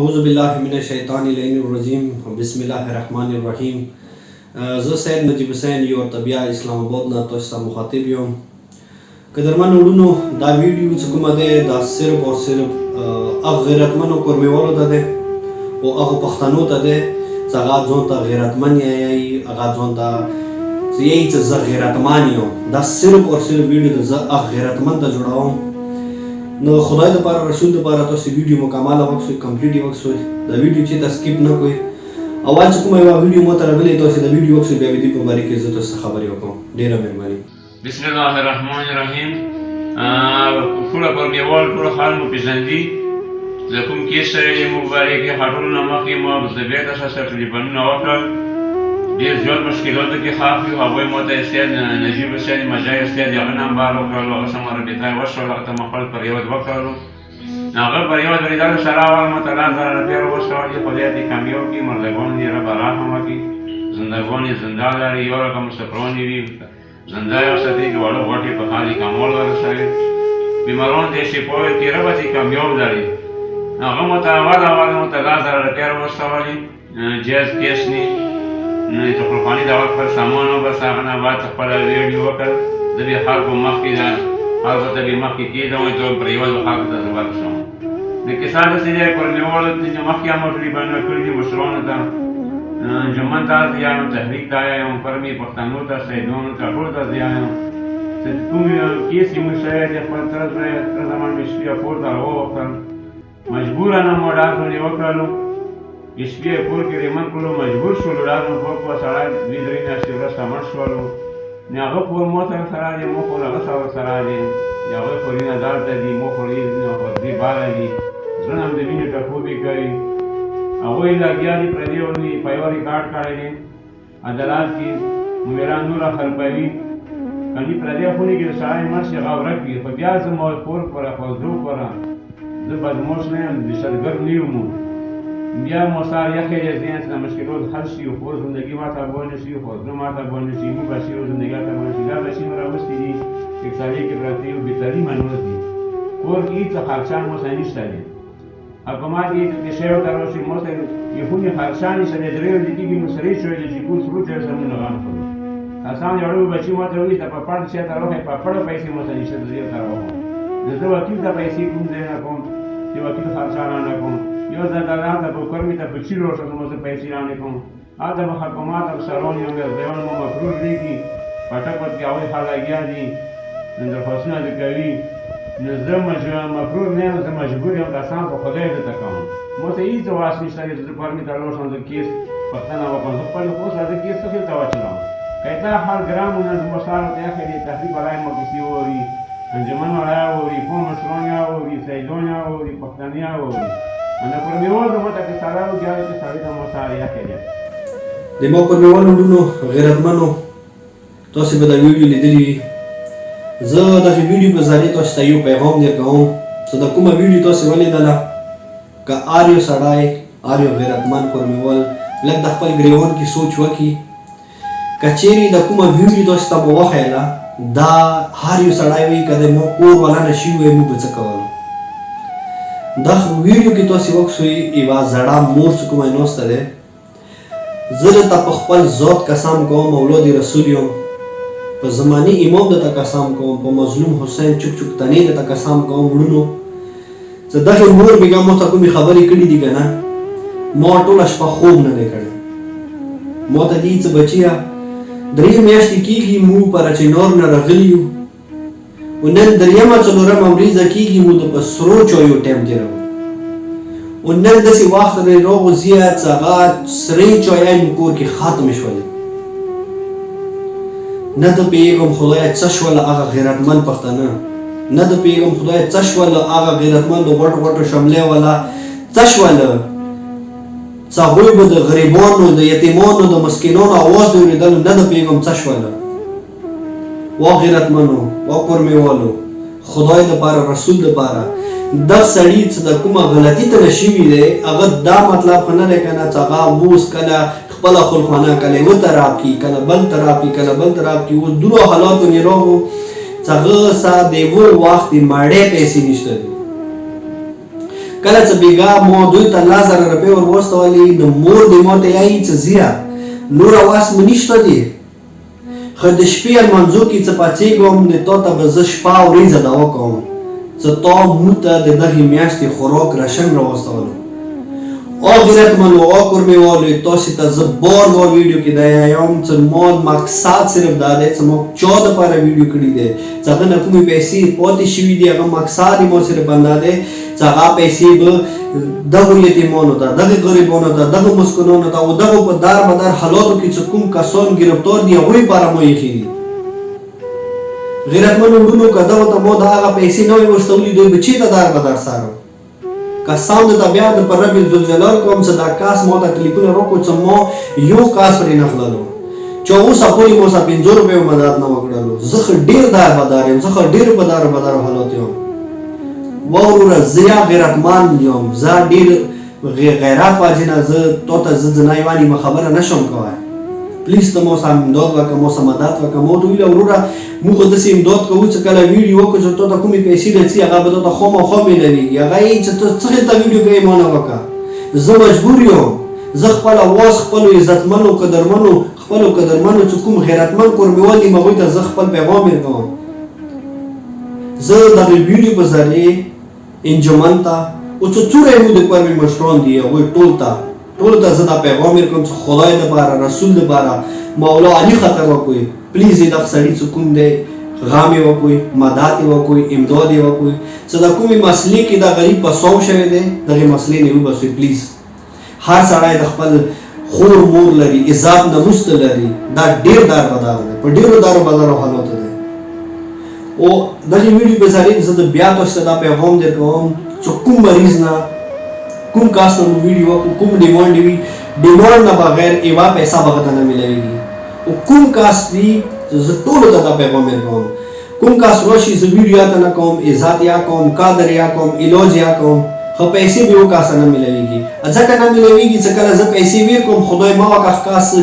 اعوذ باللہ من الشیطان الرجیم بسم الله الرحمن الرحیم. زه سید نجیب حسین یو طبیعه اسلام آباد نه تاسو ته مخاطب یم. قدرمن وروڼو، دا ویډیو چې کومه ده دا صرف او صرف هغه غیرتمنو کورمیوالو ته ده او هغه پښتنو ته ده چې هغه ځان ته غیرتمن یې هغه ځان ته یې چې زه غیرتمن یم. دا صرف او صرف ویډیو ده زه هغه غیرتمن ته جوړوم. نو خدای دپاره رسول دپاره تاسو ویډیو مکمله وکړئ، کمپلیټ یې وکړئ. دا ویډیو چې تاسو سکیپ نه کوئ. اول چې کومه یوه ویډیو مو ته راغلې تاسو دا ویډیو وکړئ، بیا به دې په باره کې زه تاسو ته خبرې وکړم. ډېره مهرباني. بسم الله الرحمن الرحیم. ټوله کورمیوال ټول حال مو پېژندي. له کوم کیس سره یې مبارکې هټولو نه مخکې مو د بیت اساسه ټلیفونونه وکړل. ډېر زیات مشکلاتو کې خاف یو. هغوی مو ته استاد نجیب حسین مجاهد استاد هغه نمبر وکړلو، هغه سمه رابطه یې وشول، هغه ته مو خپل پریود وکړلو. هغه پریود ولیدلو سره اول مو ته 10,000 روپۍ وشولې. خدای دې کامیاب کړي، مردګان دې رب رحم وکړي، زندګان یې زنده لري، یو رقم سفران یې وي زنده یې وساتي، د وړو غوټې په خالي کمال ورسوي، بیماران دې شفا ورکړي، رب دې کامیاب لري. هغه مو ته اول مو ته 10,000 روپۍ وشولې. جایز کیس نه د خپلخواني دعوت پر سامان وبس. هغه نه بعد خپله ویډیو وکړ. زه بیا خلکو مخکې خلکو ته بیا مخکې کېدم چې پر یوازې خلکو ته زه ورسوم. د کیسه داسې دی، کورمیوالو ته مخکې هم ټلیفونونه کړي دي، مشرانو ته، انجمن ته زه یم، تحریک ته یم، فرمي پښتنو ته، سیدانو ته، ټولو ته زه یم چې کوم کیس یې موږ شوی دی. خپل تره زمان مې شپې کور ته راووختل، مجبوره نه مو ډاکټر یې وکړلو. شپې کور کې ریمن کړلو، مجبور شولو. ډاکټر په سړی 2-3 میاشتې وروسته مړ شولو. نو هغه کور مو سره دی، مو خور هغه سره دی، د هغوی کورونه دلته دي، مو خور دې باغه دي، زړه هم د وینې ټکوبې کوي. هغوی لګیا دي پردې ونې په یوه ریکارډ کړی دی عدالت کې، ممیران نوره خرپوي. کلي پردې خونې کې د سړی مړ شي هغه ورک وي. خو بیا زه مو کور کوره خوځو کوره، زه بدموش نه یم، دهشتګرد نه یم. بیا مو سار یخې دی ذهن چې د مشکلات حل شي، خو زندګي ماته افغان نه شي، خو زړه ماته افغان نه شي، موږ بچي او زندګي ته افغان شي. دا بچي مو راوستي دي اقتصادي کې پراته یو بېتعلیمه نور دي. کور کې هېڅ خرچان مو سره نشته دی. حکومت یې د شیو ته راشي، مو ته یې خونې خرچان نشته دی. 3 ورځې کېږي مو سړی شوی دی چې کور سرو چای سره مونږ غم کړو. اسان یو بچي ما ته وایي چې پاپړ شی ته راوښی، پاپړه پیسې مو سره نشته، زه یې ته راوښم. زه وکیل ته پیسې کوم ځای نه کوم چې وکیل خرچان نه کوم. یو ځل دلال ته په کورمې ته په چیل ورشم، نو زه پیسې رانه کوم. هلته به حکومت افسران یو ځایونه مو مفرور لیکي، پټک پټکې هغوی خلک لګیا دي، درخواستونه دې کوي. نو زه مفرور نه یم، زه مجبور یم قسم په خدای درته کوم. مو ته هېڅ واس نشته دی چې زه کورمې ته لاړ زه کیس پوښتنه وکړم. زه خپل اوس زه کیس څه ته واچوم. که تا هر ګرام ونه زموږ سره ته یخې دي تحریک ولی مو کیسې واوري، انجمن ولی اوري، قوم مشران یې اوري، سیدان یې اوري، پښتانه یې اوري. د کورمیوال د ماته کې سړی وګیا دی چې سړی ته مو سره یخې دی. د ما کورمیوالو وروڼو، غیرتمنو، تاسې به دا ویډیو لیدلي وي. زه دغې ویډیو په ذریعې تاسو ته یو پیغام درکوم چې دا کومه ویډیو تاسې ولیدله، که هر یو سړی، هر یو غیرتمن کورمیوال لږ د خپل ګریوان کې سوچ وکړي. که چیرې د کومه ویډیو تاسو ته مو وښیله، دا هر یو سړی وایي که د مو کور والا نه شوي وی موږ به څه کولو. دا ویډیو کې تاسې وکړئ یوه زړه مور چې کومه ناسته دی. زه درته په خپل ذات قسم کوم، اولاد رسول یم، په زماني امام درته قسم کوم، په مظلوم حسین چوک چوک تنې درته قسم کوم وروڼو چې دغې مور بېګا ما ته کومې خبرې کړي دي که نه، ما ټوله شپه خوب نه دی کړی. ما ته دي چې بچیه 3 میاشتې کېږي موږ په رچینار نه راغلي یو، و نن 3مه 4مه ورځه کېږي موږ د په سرو چایو ټایم تېروو. و نن داسې وخت دی راغوځي چې هغه سرې چایان مو کور کې ختمې شولې. نه د پوهېږم خدایه څه شوله هغه غیرتمن پښتانه، نه د پوهېږم خدایه څه شوله هغه غیرتمن د غوټو غوټو شملې والا څه شوله چې هغوی به د غریبانو، د یتیمانو، د مسکینانو اواز د اورېدلو نه د پوهېږم څه شوله. وا غیرتمنو، وا کورمیوالو، خدای دپاره، رسول دپاره، دغه سړي چې د کومه غلطي ته نه شوي دی، هغه دا مطلب خو نه دی که نه چې هغه اوس کله خپله خپلخانه کله یوه طرف کړي، کله بل طرف کړي، کله بل طرف کړي. اوس دومره حالاتو نه راغلو چې هغه سره د یوه وخت د مړۍ پیسې نشته دي. کله چې بیګا مو دوی ته 1000 روپۍ ور واستولې نو مور دې ماته یې چې زیره نور اواز مې نشته دی خو د شپې لمانځو کې چې پاڅېږم نو تا ته به زه شپه او ورځ دعا کوم چې تا موږ ته د دغې میاشتې خوراک راشن راواستولو او غیرتمنو او کورمیوالو تاسو ته زه بار بار ویډیو کې دا یم چې ما مقصد صرف دا دی چې ما چا دپاره ویډیو کړی دی چې هغه نه کومې پیسې پاتې شوي دي هغه مقصد یې ما صرف همدا دی چې هغه پیسې به دغو یتیمانو ته دغې غریبانو ته دغو مسکینانو ته او دغو په دار بدار حالاتو کې چې کوم کسان ګرفتار دي هغوی لپاره ما ایښي دي غیرتمنو وروڼو که دغو ته ما د هغه پیسې نه وای ورستولي دوی به چېرته دار بدار څارم قسم درته بیا د پر رب ذوالجلال کوم چې دا کاس ما ته ټلیفون راکړو چې ما یو کاس پرې نه خللو چې اوسه پورې مو 50 روپیو مدد نه وکړلو زه خو ډېر دار بدار یم زه خو ډېر په دار بدار حالات یم وروره زه یا غیرتمند یم زه ډېر غیرت واجنه زه تا ته زه ځنای واني ما خبره نشم کوی پلیز ته مو سم امداد وکړه مو سم مدد وکړه مو ته ویله وروره موږ خو داسې امداد کوو چې کله ویډیو وکړو چې تا ته کومې پیسې راځي هغه به تا ته خامخا میلوېږي هغه یې چې ته څه ته ویډیو کوې ما نه وکړه زه مجبور یم زه خپل اواز خپلو عزتمنو قدرمنو چې کوم غیرتمند کورمیوال دي هغوی ته زه خپل پیغام ورکوم زه دغې ویډیو په ذریعې انجمن ته او چې څومره یې موږ د کورمې مشران دي هغوی ټولو ته زه دا پیغام ورکوم چې خدای دپاره رسول دپاره مولا علي خطر وکړئ پلیز یې دغه سړي چې کوم دی غم یې وکړئ مدد یې وکړئ امداد یې وکړئ چې دا کومې مسلې کې دا غریب په سو شوی دی دغې مسلې نه وباسئ پلیز هر سړی د خپل خور مور لري عزت ناموس لري دا ډېر دار بدار دی په ډېرو دارو بدارو حالاتو دی او دغې ویډیو په ذریعې زه د بیا تاسو ته دا پیغام درکوم چې کوم مریض نه کوم کاس ته مو ویډیو وکړو کوم ډیمانډ وي ډیمانډ نه بغیر یوه پیسه به هغه ته نه میلوېږي او کوم کاس دي زه ټولو ته دا پیغام ورکوم کوم کاس راشي زه ویډیو یا ته نه کوم عزت یا کوم قدر یا کوم علاج یا کوم خو پیسې به یو کاس نه میلوېږي ځکه نه میلوېږي چې کله زه پیسې ورکوم خدای ما وکړه کاس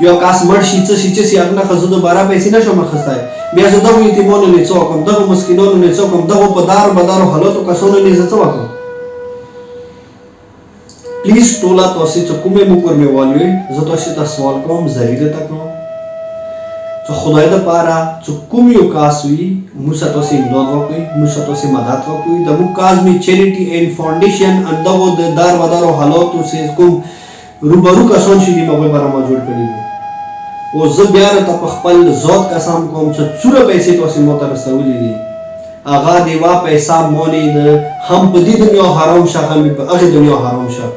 یو کاس مړ شي څه شي هغه نه خو زه دوباره پیسې نشم اخیستی بیا زه دغو یتیمانو نه څه وکړم دغو مسکینانو نه څه وکړم دغو په دارو بدارو حالاتو کسانو نه زه څه وکړم پلیز ټوله تاسې چې کومې مو کورمیوال وي زه تاسې ته سوال کوم ضروري درته کوم چې خدای دپاره چې کوم یو کاس وي موږ سره تاسې امداد وکړئ موږ سره تاسې مدد وکړئ زموږ کاز مې چیریټي اینډ فاونډیشن دغو د دار بدارو حالاتو چې کوم روبرو کسان چې دي هغوی لپاره ما جوړ کړي دي او زه بیا راته په خپل ذات قسم کوم چې څومره پیسې تاسې ما ته رسولي دي هغه د یوه پیسه مانې د هم په دې دنیا حرام شه هم په هغې دنیا حرام شه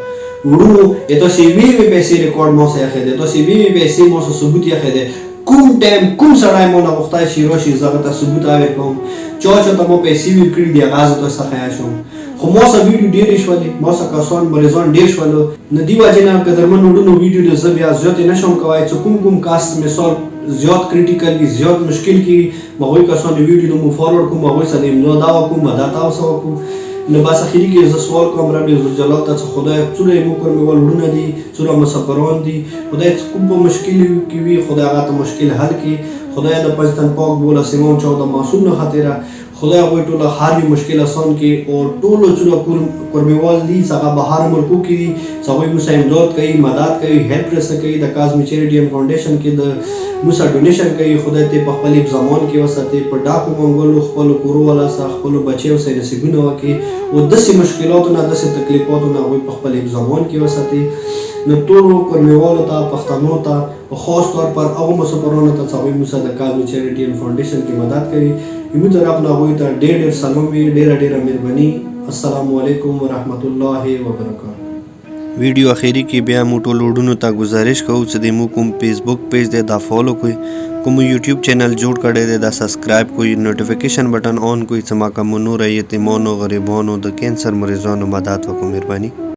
وروڼو تاسې یوې پیسې ریکارډ ما سره ایښی دی تاسې یوې پیسې ما سره ثبوت ایښی دی کوم ټایم کوم سړی ما نه غوښتی چې راشي زه هغه ته ثبوت ورکوم چا ته ما پیسې ورکړي دي هغه زه تاسو ته ښیه شم خو ما سره ویډیو ډېرې شولې ما سره کسان مریضان ډېر شولو نو دې وجې نه قدرمن وروڼو ویډیو د زه بیا زیاتې نشم کوی چې کوم کاس مثال زیات کریټیکل وي زیات مشکل کې هغوی کسان د ویډیو نه مو فارورډ کوم هغوی سره د امداد وکړو مدد تاسو وکړو نو بس اخري کې زه سوال کوم رب ذوالجلال ته چې خدای څومره یې مو کورمیوال وروڼه دي څومره مسافران دي خدای کوم په مشکل کې وي خدای هغه ته مشکل حل کړي خدای د پاکستان پاک بوله سیمون چا د معصوم نه خاطره خدای هغوی ټوله هر یو مشکل آسان کړي او ټولو څومره کورمیوال دي چې هغه بهر ملکو کې دي چې هغوی موږ سره امداد کوي مدد کوي هیلپ رسه کوي د کاظمي چیریټي اینډ فاونډیشن کې د موږ سره ډونیشن کوي خدای ته په خپل زمان کې وساتي په ډاکو منګولو خپلو کورو والا سره خپلو بچیو سره نصیبونه وکړي او داسې مشکلاتو نه داسې تکلیفاتو نه هغوی په خپل زمان کې وساتي نو ټولو کورمیوالو ته پښتنو ته په خاص طور پر هغو مسافرانو ته چې هغوی موږ سره د کاظمي چیریټي اینډ فاونډیشن کې مدد کوي زموږ طرف نه هغوی ته ډېر سلام وي ډېره مهرباني السلام علیکم ورحمت الله وبرکاته ویډیو اخیری کې بیا مو ټولو وروڼو ته ګزارش کوو چې د مو کوم فیسبوک پیج دی دا فالو کوئ کوم یوټیوب چینل جوړ کړی دی دا سبسکرایب کوئ نوټیفیکیشن بٹن آن کوئ چې ما کوم نور یتیمانو غریبانو د کینسر مریضانو مدد وکړو مهرباني